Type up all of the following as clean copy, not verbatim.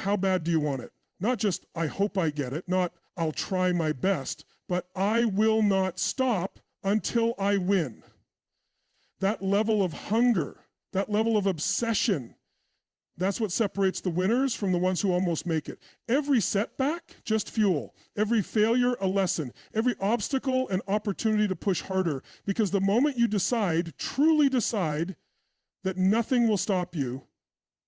how bad do you want it? Not just, I hope I get it, not, I'll try my best, but I will not stop until I win. That level of hunger, that level of obsession, that's what separates the winners from the ones who almost make it. Every setback, just fuel. Every failure, a lesson. Every obstacle, an opportunity to push harder. Because the moment you decide, truly decide, that nothing will stop you,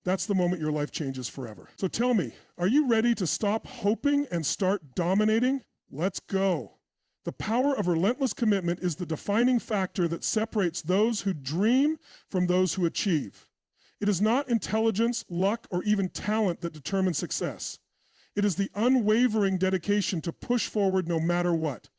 that's the moment your life changes forever. So tell me, are you ready to stop hoping and start dominating? Let's go. The power of relentless commitment is the defining factor that separates those who dream from those who achieve. It is not intelligence, luck, or even talent that determines success. It is the unwavering dedication to push forward no matter what.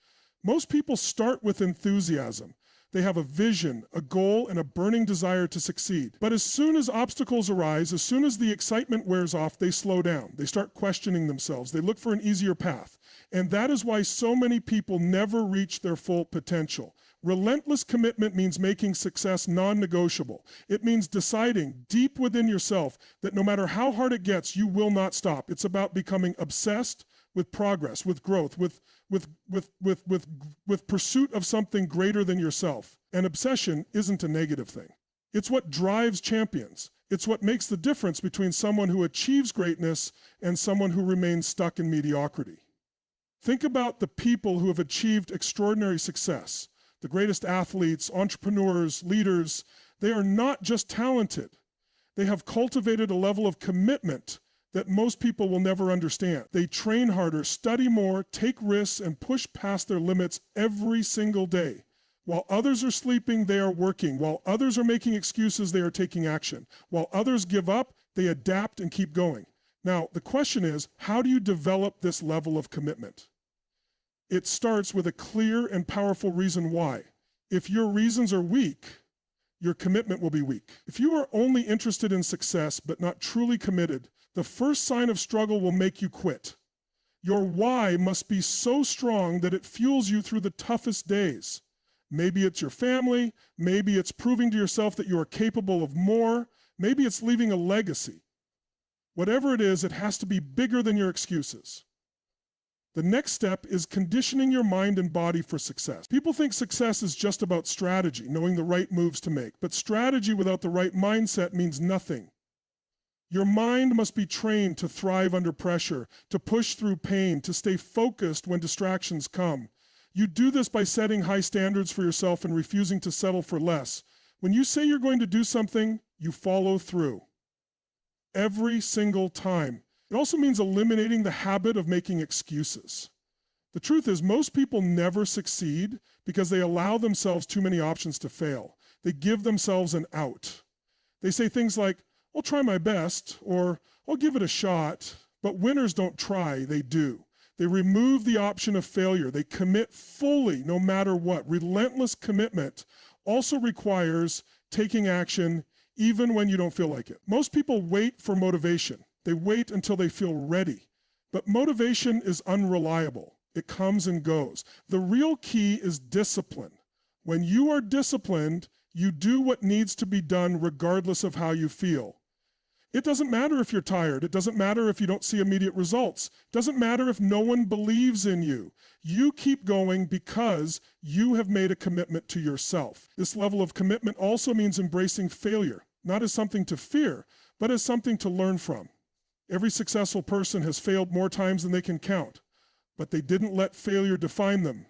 Most people start with enthusiasm. They have a vision, a goal, and a burning desire to succeed. But as soon as obstacles arise, as soon as the excitement wears off, they slow down. They start questioning themselves. They look for an easier path. And that is why so many people never reach their full potential. Relentless commitment means making success non-negotiable. It means deciding deep within yourself that no matter how hard it gets, you will not stop. It's about becoming obsessed with progress, with growth, with pursuit of something greater than yourself. And obsession isn't a negative thing. It's what drives champions. It's what makes the difference between someone who achieves greatness and someone who remains stuck in mediocrity. Think about the people who have achieved extraordinary success. The greatest athletes, entrepreneurs, leaders, they are not just talented. They have cultivated a level of commitment that most people will never understand. They train harder, study more, take risks, and push past their limits every single day. While others are sleeping, they are working. While others are making excuses, they are taking action. While others give up, they adapt and keep going. Now, the question is, how do you develop this level of commitment? It starts with a clear and powerful reason why. If your reasons are weak, your commitment will be weak. If you are only interested in success but not truly committed, the first sign of struggle will make you quit. Your why must be so strong that it fuels you through the toughest days. Maybe it's your family, maybe it's proving to yourself that you are capable of more, maybe it's leaving a legacy. Whatever it is, it has to be bigger than your excuses. The next step is conditioning your mind and body for success. People think success is just about strategy, knowing the right moves to make, but strategy without the right mindset means nothing. Your mind must be trained to thrive under pressure, to push through pain, to stay focused when distractions come. You do this by setting high standards for yourself and refusing to settle for less. When you say you're going to do something, you follow through. Every single time. It also means eliminating the habit of making excuses. The truth is, most people never succeed because they allow themselves too many options to fail. They give themselves an out. They say things like, I'll try my best, or I'll give it a shot. But winners don't try, they do. They remove the option of failure. They commit fully, no matter what. Relentless commitment also requires taking action even when you don't feel like it. Most people wait for motivation. They wait until they feel ready. But motivation is unreliable. It comes and goes. The real key is discipline. When you are disciplined, you do what needs to be done regardless of how you feel. It doesn't matter if you're tired. It doesn't matter if you don't see immediate results. It doesn't matter if no one believes in you. You keep going because you have made a commitment to yourself. This level of commitment also means embracing failure, not as something to fear, but as something to learn from. Every successful person has failed more times than they can count, but they didn't let failure define them.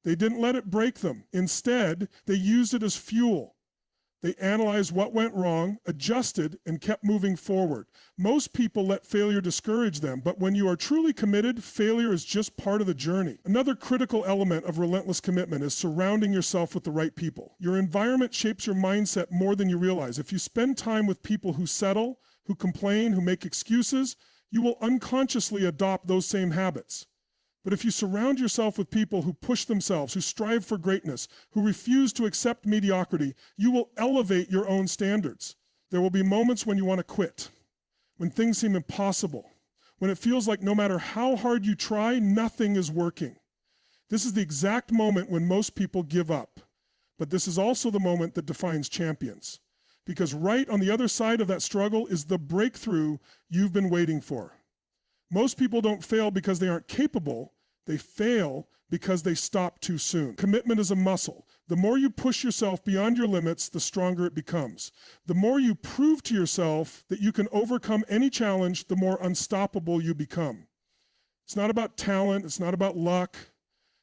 They didn't let it break them. Instead, they used it as fuel. They analyzed what went wrong, adjusted, and kept moving forward. Most people let failure discourage them, but when you are truly committed, failure is just part of the journey. Another critical element of relentless commitment is surrounding yourself with the right people. Your environment shapes your mindset more than you realize. If you spend time with people who settle, who complain, who make excuses, you will unconsciously adopt those same habits. But if you surround yourself with people who push themselves, who strive for greatness, who refuse to accept mediocrity, you will elevate your own standards. There will be moments when you want to quit, when things seem impossible, when it feels like no matter how hard you try, nothing is working. This is the exact moment when most people give up. But this is also the moment that defines champions. Because right on the other side of that struggle is the breakthrough you've been waiting for. Most people don't fail because they aren't capable. They fail because they stop too soon. Commitment is a muscle. The more you push yourself beyond your limits, the stronger it becomes. The more you prove to yourself that you can overcome any challenge, the more unstoppable you become. It's not about talent. It's not about luck.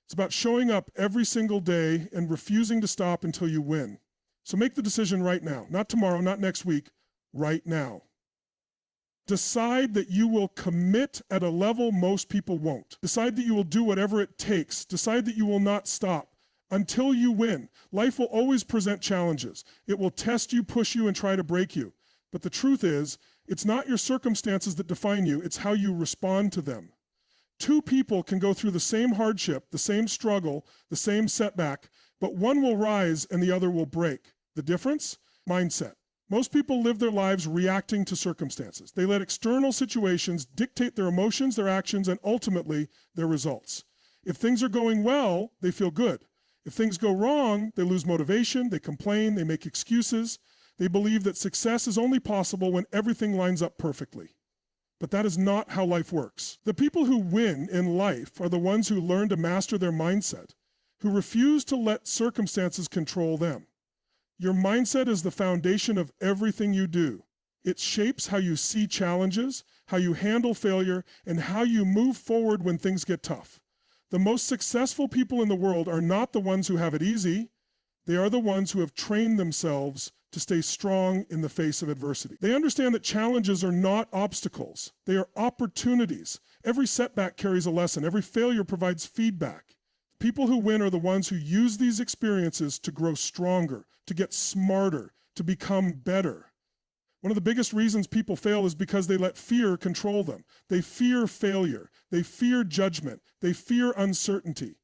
It's about showing up every single day and refusing to stop until you win. So make the decision right now. Not tomorrow, not next week, right now. Decide that you will commit at a level most people won't. Decide that you will do whatever it takes. Decide that you will not stop until you win. Life will always present challenges. It will test you, push you, and try to break you. But the truth is, it's not your circumstances that define you, it's how you respond to them. Two people can go through the same hardship, the same struggle, the same setback, but one will rise and the other will break. The difference? Mindset. Most people live their lives reacting to circumstances. They let external situations dictate their emotions, their actions, and ultimately their results. If things are going well, they feel good. If things go wrong, they lose motivation, they complain, they make excuses. They believe that success is only possible when everything lines up perfectly. But that is not how life works. The people who win in life are the ones who learn to master their mindset, who refuse to let circumstances control them. Your mindset is the foundation of everything you do. It shapes how you see challenges, how you handle failure, and how you move forward when things get tough. The most successful people in the world are not the ones who have it easy. They are the ones who have trained themselves to stay strong in the face of adversity. They understand that challenges are not obstacles. They are opportunities. Every setback carries a lesson. Every failure provides feedback. People who win are the ones who use these experiences to grow stronger, to get smarter, to become better. One of the biggest reasons people fail is because they let fear control them. They fear failure. They fear judgment. They fear uncertainty.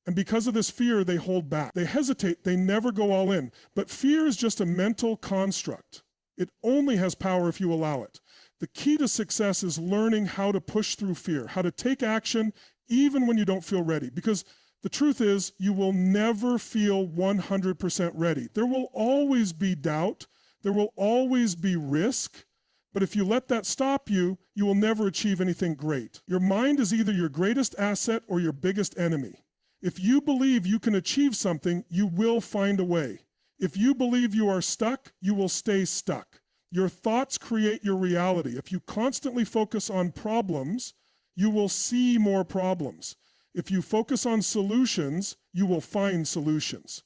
And because of this fear, they hold back. They hesitate. They never go all in. But fear is just a mental construct. It only has power if you allow it. The key to success is learning how to push through fear, how to take action even when you don't feel ready. Because the truth is, you will never feel 100% ready. There will always be doubt. There will always be risk. But if you let that stop you, you will never achieve anything great. Your mind is either your greatest asset or your biggest enemy. If you believe you can achieve something, you will find a way. If you believe you are stuck, you will stay stuck. Your thoughts create your reality. If you constantly focus on problems, you will see more problems. If you focus on solutions, you will find solutions.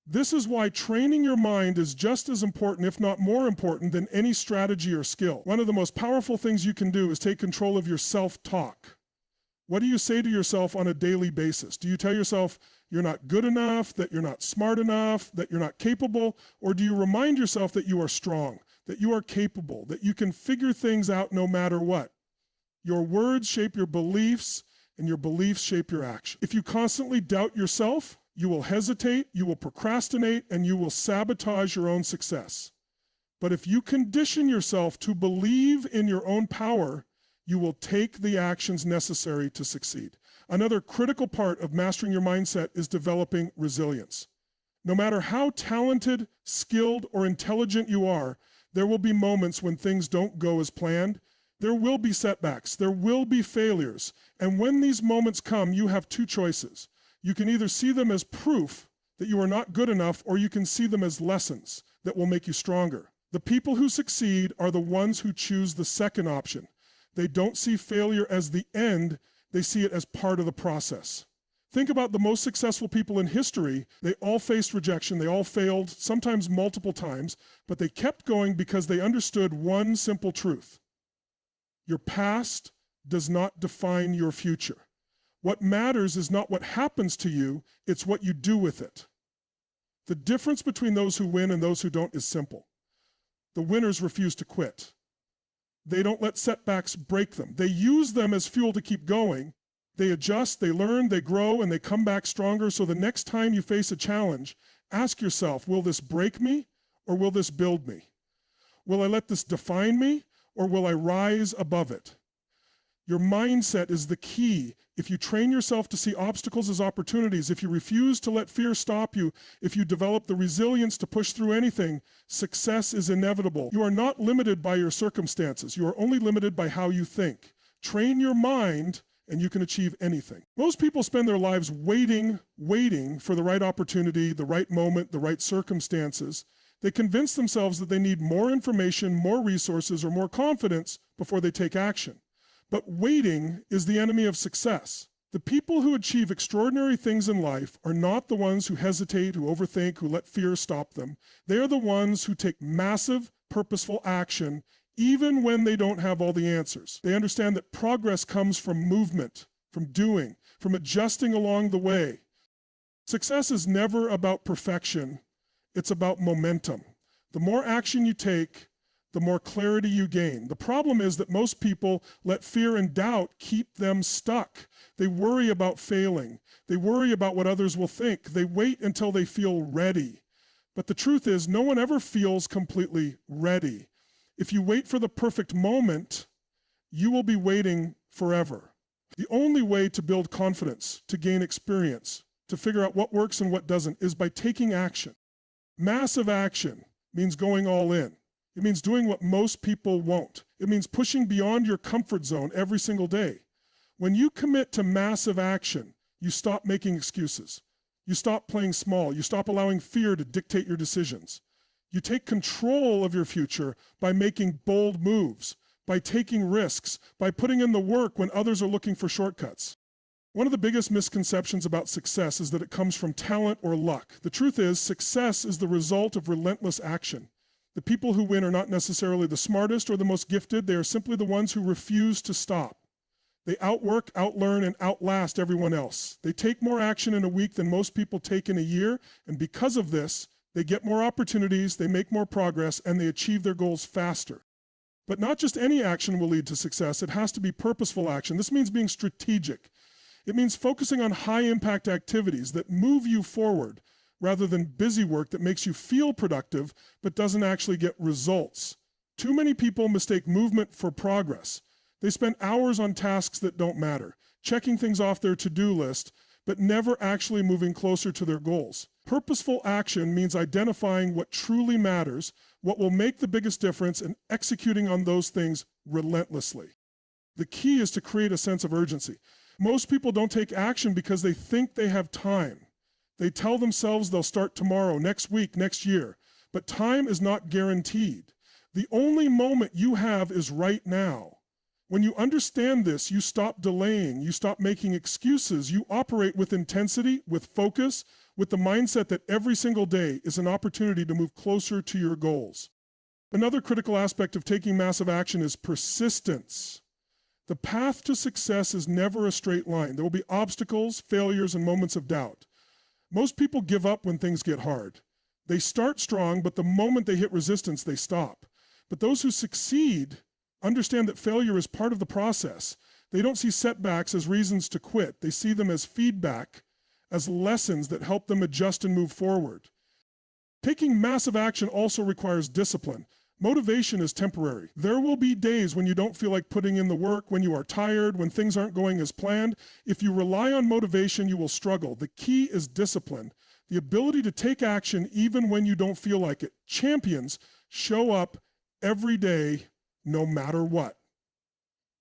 This is why training your mind is just as important, if not more important, than any strategy or skill. One of the most powerful things you can do is take control of your self-talk. What do you say to yourself on a daily basis? Do you tell yourself you're not good enough, that you're not smart enough, that you're not capable? Or do you remind yourself that you are strong, that you are capable, that you can figure things out no matter what? Your words shape your beliefs, and your beliefs shape your action. If you constantly doubt yourself, you will hesitate, you will procrastinate, and you will sabotage your own success. But if you condition yourself to believe in your own power, you will take the actions necessary to succeed. Another critical part of mastering your mindset is developing resilience. No matter how talented, skilled, or intelligent you are, there will be moments when things don't go as planned. There will be setbacks. There will be failures. And when these moments come, you have two choices. You can either see them as proof that you are not good enough, or you can see them as lessons that will make you stronger. The people who succeed are the ones who choose the second option. They don't see failure as the end. They see it as part of the process. Think about the most successful people in history. They all faced rejection. They all failed, sometimes multiple times, but they kept going because they understood one simple truth. Your past does not define your future. What matters is not what happens to you, it's what you do with it. The difference between those who win and those who don't is simple. The winners refuse to quit. They don't let setbacks break them. They use them as fuel to keep going. They adjust, they learn, they grow, and they come back stronger. So the next time you face a challenge, ask yourself, will this break me or will this build me? Will I let this define me or will I rise above it? Your mindset is the key. If you train yourself to see obstacles as opportunities, if you refuse to let fear stop you, if you develop the resilience to push through anything, success is inevitable. You are not limited by your circumstances. You are only limited by how you think. Train your mind and you can achieve anything. Most people spend their lives waiting for the right opportunity, the right moment, the right circumstances. They convince themselves that they need more information, more resources, or more confidence before they take action. But waiting is the enemy of success. The people who achieve extraordinary things in life are not the ones who hesitate, who overthink, who let fear stop them. They are the ones who take massive, purposeful action even when they don't have all the answers. They understand that progress comes from movement, from doing, from adjusting along the way. Success is never about perfection. It's about momentum. The more action you take, the more clarity you gain. The problem is that most people let fear and doubt keep them stuck. They worry about failing. They worry about what others will think. They wait until they feel ready. But the truth is, no one ever feels completely ready. If you wait for the perfect moment, you will be waiting forever. The only way to build confidence, to gain experience, to figure out what works and what doesn't, is by taking action. Massive action means going all in. It means doing what most people won't. It means pushing beyond your comfort zone every single day. When you commit to massive action, you stop making excuses. You stop playing small. You stop allowing fear to dictate your decisions. You take control of your future by making bold moves, by taking risks, by putting in the work when others are looking for shortcuts. One of the biggest misconceptions about success is that it comes from talent or luck. The truth is, success is the result of relentless action. The people who win are not necessarily the smartest or the most gifted. They are simply the ones who refuse to stop. They outwork, outlearn, and outlast everyone else. They take more action in a week than most people take in a year, and because of this, they get more opportunities, they make more progress, and they achieve their goals faster. But not just any action will lead to success. It has to be purposeful action. This means being strategic. It means focusing on high-impact activities that move you forward rather than busy work that makes you feel productive but doesn't actually get results. Too many people mistake movement for progress. They spend hours on tasks that don't matter, checking things off their to-do list, but never actually moving closer to their goals. Purposeful action means identifying what truly matters, what will make the biggest difference, and executing on those things relentlessly. The key is to create a sense of urgency. Most people don't take action because they think they have time. They tell themselves they'll start tomorrow, next week, next year. But time is not guaranteed. The only moment you have is right now. When you understand this, you stop delaying, you stop making excuses, you operate with intensity, with focus, with the mindset that every single day is an opportunity to move closer to your goals. Another critical aspect of taking massive action is persistence. The path to success is never a straight line. There will be obstacles, failures, and moments of doubt. Most people give up when things get hard. They start strong, but the moment they hit resistance, they stop. But those who succeed understand that failure is part of the process. They don't see setbacks as reasons to quit. They see them as feedback, as lessons that help them adjust and move forward. Taking massive action also requires discipline. Motivation is temporary. There will be days when you don't feel like putting in the work, when you are tired, when things aren't going as planned. If you rely on motivation, you will struggle. The key is discipline, the ability to take action even when you don't feel like it. Champions show up every day, no matter what.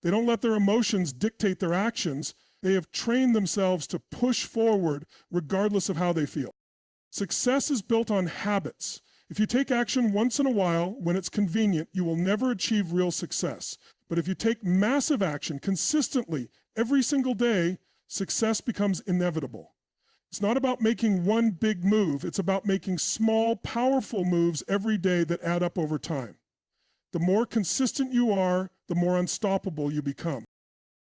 They don't let their emotions dictate their actions. They have trained themselves to push forward regardless of how they feel. Success is built on habits. If you take action once in a while, when it's convenient, you will never achieve real success. But if you take massive action consistently every single day, success becomes inevitable. It's not about making one big move. It's about making small, powerful moves every day that add up over time. The more consistent you are, the more unstoppable you become.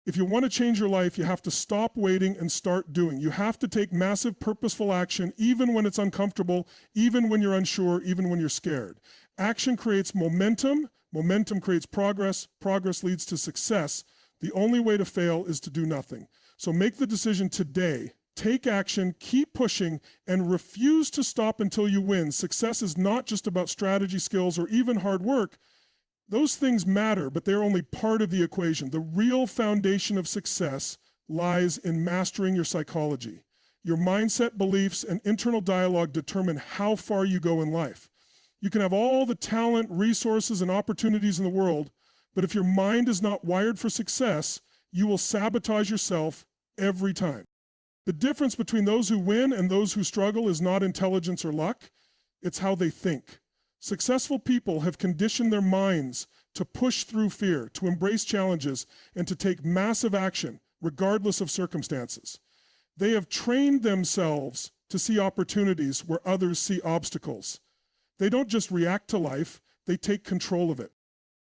If you want to change your life, you have to stop waiting and start doing. You have to take massive, purposeful action, even when it's uncomfortable, even when you're unsure, even when you're scared. Action creates momentum. Momentum creates progress. Progress leads to success. The only way to fail is to do nothing. So make the decision today. Take action, keep pushing, and refuse to stop until you win. Success is not just about strategy, skills, or even hard work. Those things matter, but they're only part of the equation. The real foundation of success lies in mastering your psychology. Your mindset, beliefs, and internal dialogue determine how far you go in life. You can have all the talent, resources, and opportunities in the world, but if your mind is not wired for success, you will sabotage yourself every time. The difference between those who win and those who struggle is not intelligence or luck, it's how they think. Successful people have conditioned their minds to push through fear, to embrace challenges, and to take massive action, regardless of circumstances. They have trained themselves to see opportunities where others see obstacles. They don't just react to life, they take control of it.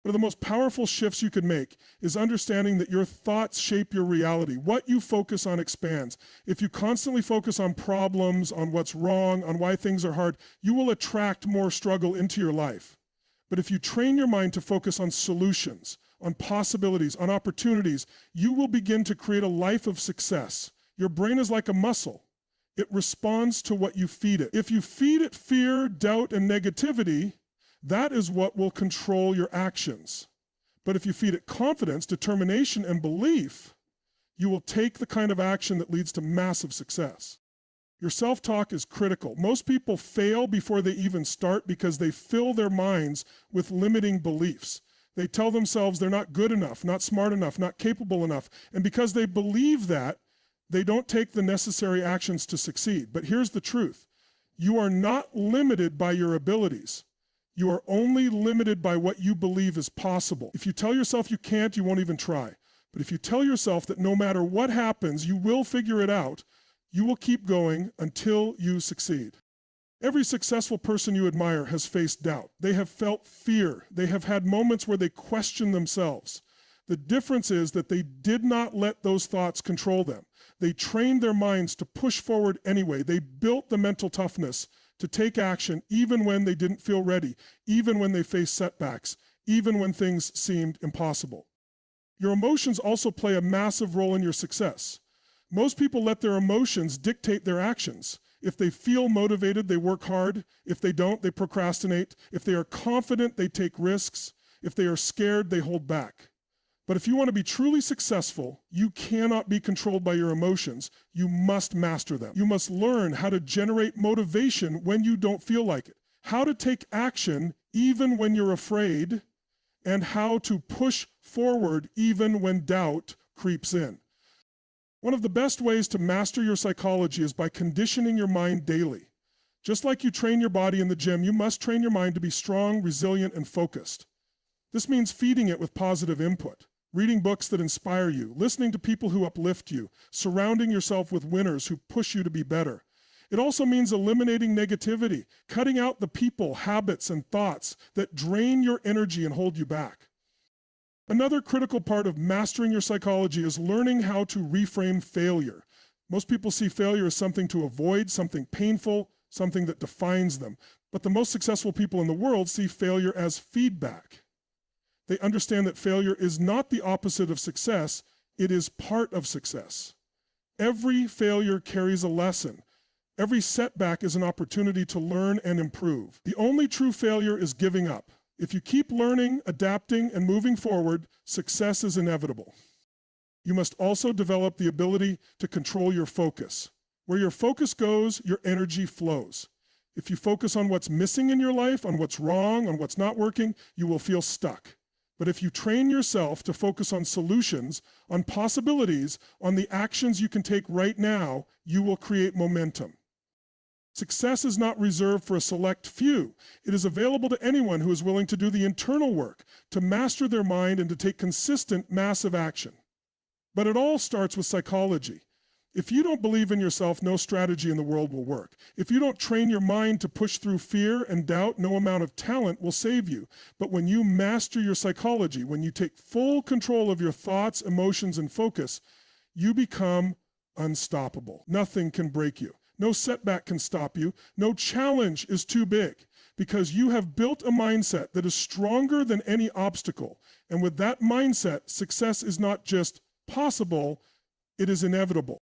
One of the most powerful shifts you can make is understanding that your thoughts shape your reality. What you focus on expands. If you constantly focus on problems, on what's wrong, on why things are hard, you will attract more struggle into your life. But if you train your mind to focus on solutions, on possibilities, on opportunities, you will begin to create a life of success. Your brain is like a muscle. It responds to what you feed it. If you feed it fear, doubt, and negativity, that is what will control your actions. But if you feed it confidence, determination, and belief, you will take the kind of action that leads to massive success. Your self-talk is critical. Most people fail before they even start because they fill their minds with limiting beliefs. They tell themselves they're not good enough, not smart enough, not capable enough. And because they believe that, they don't take the necessary actions to succeed. But here's the truth. You are not limited by your abilities. You are only limited by what you believe is possible. If you tell yourself you can't, you won't even try. But if you tell yourself that no matter what happens, you will figure it out, you will keep going until you succeed. Every successful person you admire has faced doubt. They have felt fear. They have had moments where they question themselves. The difference is that they did not let those thoughts control them. They trained their minds to push forward anyway. They built the mental toughness to take action even when they didn't feel ready, even when they faced setbacks, even when things seemed impossible. Your emotions also play a massive role in your success. Most people let their emotions dictate their actions. If they feel motivated, they work hard. If they don't, they procrastinate. If they are confident, they take risks. If they are scared, they hold back. But if you want to be truly successful, you cannot be controlled by your emotions. You must master them. You must learn how to generate motivation when you don't feel like it, how to take action even when you're afraid, and how to push forward even when doubt creeps in. One of the best ways to master your psychology is by conditioning your mind daily. Just like you train your body in the gym, you must train your mind to be strong, resilient, and focused. This means feeding it with positive input. Reading books that inspire you, listening to people who uplift you, surrounding yourself with winners who push you to be better. It also means eliminating negativity, cutting out the people, habits, and thoughts that drain your energy and hold you back. Another critical part of mastering your psychology is learning how to reframe failure. Most people see failure as something to avoid, something painful, something that defines them. But the most successful people in the world see failure as feedback. They understand that failure is not the opposite of success, it is part of success. Every failure carries a lesson. Every setback is an opportunity to learn and improve. The only true failure is giving up. If you keep learning, adapting, and moving forward, success is inevitable. You must also develop the ability to control your focus. Where your focus goes, your energy flows. If you focus on what's missing in your life, on what's wrong, on what's not working, you will feel stuck. But if you train yourself to focus on solutions, on possibilities, on the actions you can take right now, you will create momentum. Success is not reserved for a select few. It is available to anyone who is willing to do the internal work, to master their mind and to take consistent, massive action. But it all starts with psychology. If you don't believe in yourself, no strategy in the world will work. If you don't train your mind to push through fear and doubt, no amount of talent will save you. But when you master your psychology, when you take full control of your thoughts, emotions, and focus, you become unstoppable. Nothing can break you. No setback can stop you. No challenge is too big because you have built a mindset that is stronger than any obstacle. And with that mindset, success is not just possible, it is inevitable.